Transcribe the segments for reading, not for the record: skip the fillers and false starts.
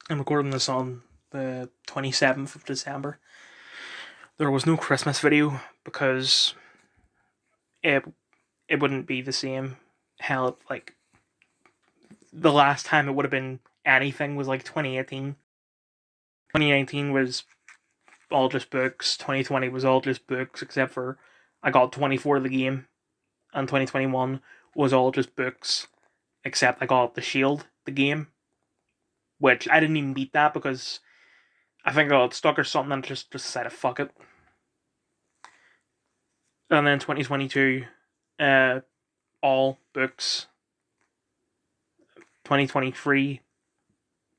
I'm recording this on the 27th of December. There was no Christmas video because it it wouldn't be the same. Hell, like the last time it would have been anything was like 2018. 2019 was all just books. 2020 was all just books, except for I got 24 of the game, and 2021 was all just books, except I got the Shield, the game, which I didn't even beat that because I think I got stuck or something and just decided fuck it. And then 2022, uh, all books. 2023,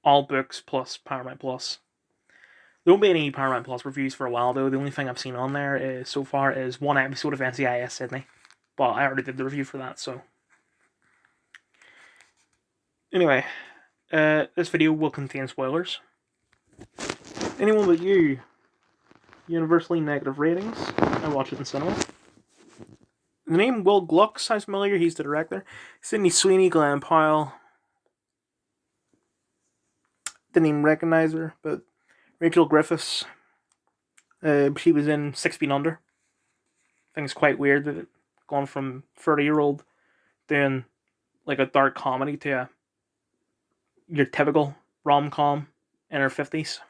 all books plus Paramount Plus. There won't be any Paramount Plus reviews for a while though. The only thing I've seen on there is so far is one episode of NCIS Sydney, but I already did the review for that. So anyway, this video will contain spoilers. Anyone but you, universally negative ratings. I watch it in cinema. The name Will Gluck sounds familiar. He's the director. Sydney Sweeney, Glenn Powell. Didn't even recognize her, but Rachel Griffiths. She was in 6 Feet Under. I think it's quite weird that it gone from 30-year-old doing like a dark comedy to your typical rom-com in her 50s.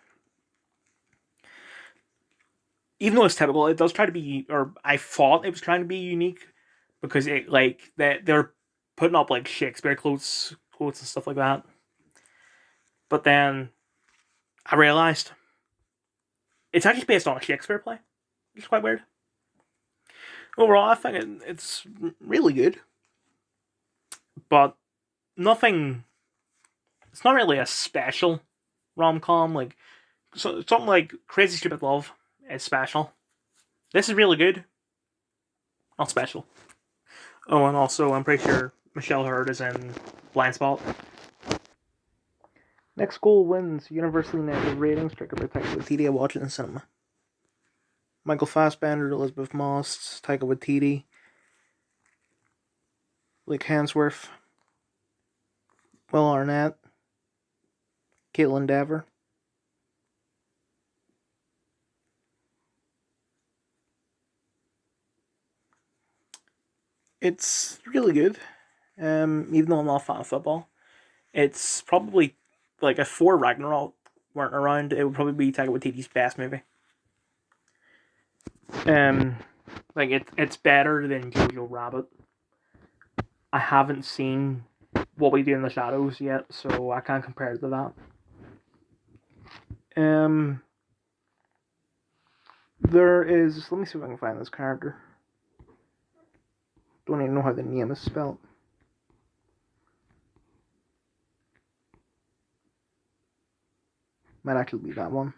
Even though it's typical, it does try to be, or I thought it was trying to be unique because it like they're putting up like Shakespeare quotes and stuff like that. But then I realized it's actually based on a Shakespeare play. It's quite weird. Overall, I think it's really good, but nothing. It's not really a special rom com like something like Crazy Stupid Love is special. This is really good, not special. Oh, and also I'm pretty sure Michelle Hurd is in Blind Spot. Next Goal wins universally negative ratings. Directed by Taika Waititi. I watch it in cinema. Michael Fassbender, Elizabeth Moss, Taika Waititi, Luke Hemsworth, Will Arnett, Caitlin Dever. It's really good. Even though I'm not a fan of football, it's probably like if Thor Ragnarok weren't around, it would probably be Taika Waititi's best movie. Like it's better than Jojo Rabbit. I haven't seen What We Do in the Shadows yet, so I can't compare it to that. There is. Let me see if I can find this character. Don't even know how the name is spelled. Might actually be that one.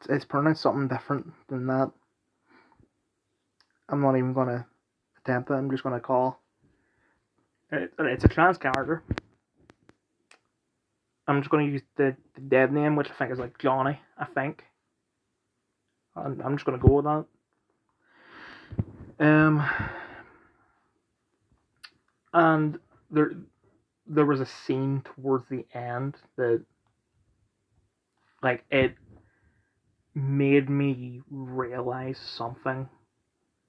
It's pronounced something different than that. I'm not even gonna attempt it. I'm just gonna call. It's a trans character. I'm just gonna use the dead name, which I think is like Johnny. I think. I'm just gonna go with that. And there was a scene towards the end that like it made me realize something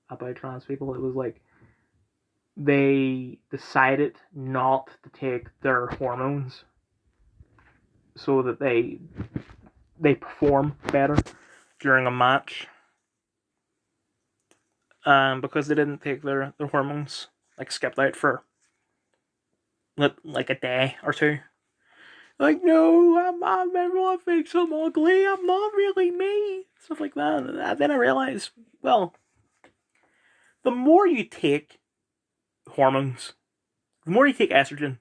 about trans people. It was like they decided not to take their hormones so that they perform better during a match. Because they didn't take their hormones, like skipped out for like a day or two. Like, no, everyone thinks I'm ugly. I'm not really me. Stuff like that. And then I realized, well, the more you take hormones, the more you take estrogen,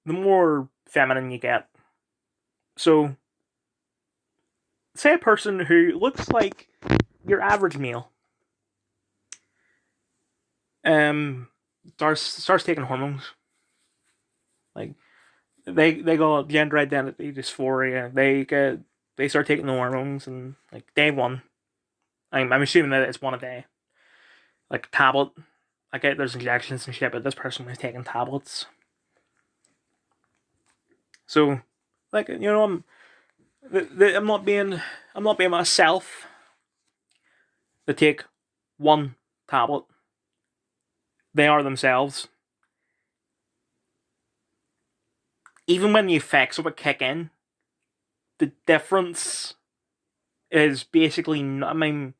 the more feminine you get. So, say a person who looks like your average male, starts taking hormones. Like they go gender identity dysphoria. They start taking the hormones and like day one. I'm assuming that it's one a day, like a tablet. Like there's injections and shit, but this person was taking tablets. So, like, I'm not being myself to take one tablet. They are themselves. Even when the effects of it kick in, the difference is basically. I mean,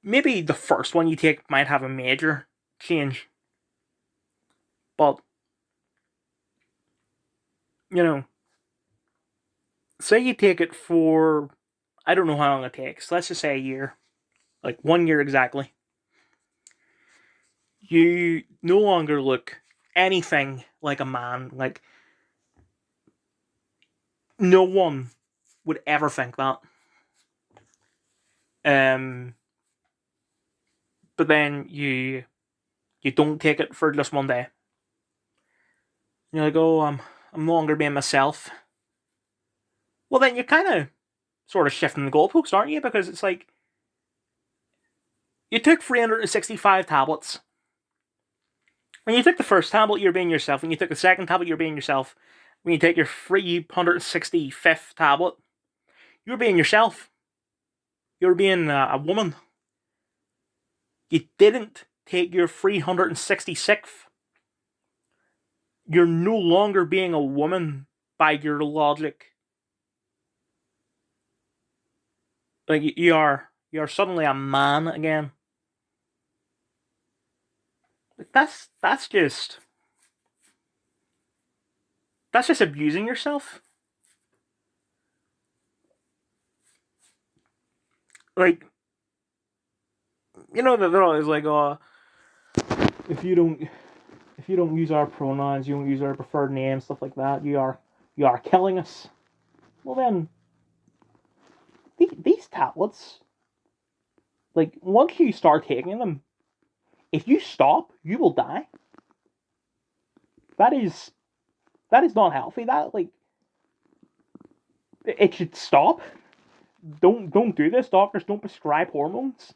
maybe the first one you take might have a major change, but you know, say you take it for, I don't know how long it takes. Let's just say a year, like 1 year exactly. You no longer look anything like a man. Like, no one would ever think that. Um, but then you don't take it for just one day. You're like, oh, I'm no longer being myself. Well, then you're kind of sort of shifting the goalposts, aren't you? Because it's like you took 365 tablets. When you took the first tablet, you're being yourself. When you took the second tablet, you're being yourself. When you take your 365th tablet, you're being yourself. You're being a woman. You didn't take your 366th. You're no longer being a woman by your logic. Like, you are suddenly a man again. Like, that's just abusing yourself. Like, they're always like, oh, if you don't if you don't use our pronouns, you don't use our preferred name, stuff like that, you are killing us. Well then, these tablets, like, once you start taking them, if you stop, you will die. That is that is not healthy. That, like, it should stop. Don't do this. Doctors don't prescribe hormones.